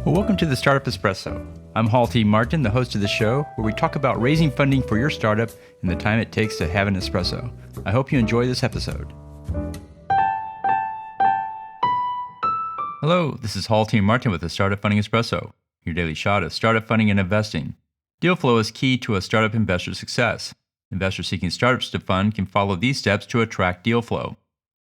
Well, welcome to the Startup Espresso. I'm Hall T. Martin, the host of the show, where we talk about raising funding for your startup and the time it takes to have an espresso. I hope you enjoy this episode. Hello, this is Hall T. Martin with the Startup Funding Espresso, your daily shot of startup funding and investing. Deal flow is key to a startup investor's success. Investors seeking startups to fund can follow these steps to attract deal flow.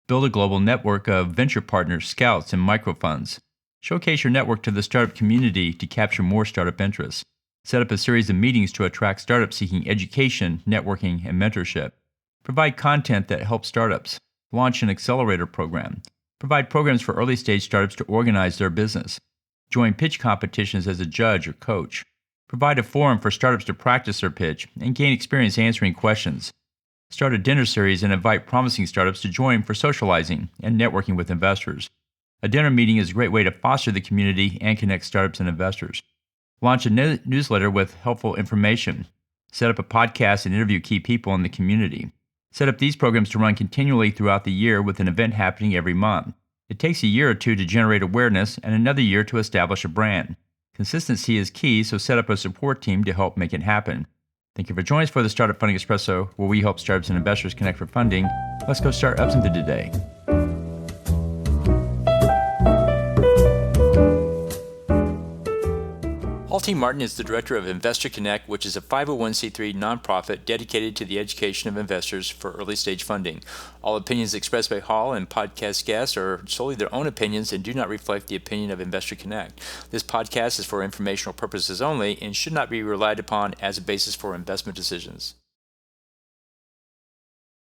Build a global network of venture partners, scouts, and microfunds. Showcase your network to the startup community to capture more startup interests. Set up a series of meetings to attract startups seeking education, networking, and mentorship. Provide content that helps startups. Launch an accelerator program. Provide programs for early-stage startups to organize their business. Join pitch competitions as a judge or coach. Provide a forum for startups to practice their pitch and gain experience answering questions. Start a dinner series and invite promising startups to join for socializing and networking with investors. A dinner meeting is a great way to foster the community and connect startups and investors. Launch a newsletter with helpful information. Set up a podcast and interview key people in the community. Set up these programs to run continually throughout the year with an event happening every month. It takes a year or two to generate awareness and another year to establish a brand. Consistency is key, so set up a support team to help make it happen. Thank you for joining us for the Startup Funding Espresso, where we help startups and investors connect for funding. Let's go start up something today. Hall T. Martin is the director of Investor Connect, which is a 501c3 nonprofit dedicated to the education of investors for early-stage funding. All opinions expressed by Hall and podcast guests are solely their own opinions and do not reflect the opinion of Investor Connect. This podcast is for informational purposes only and should not be relied upon as a basis for investment decisions.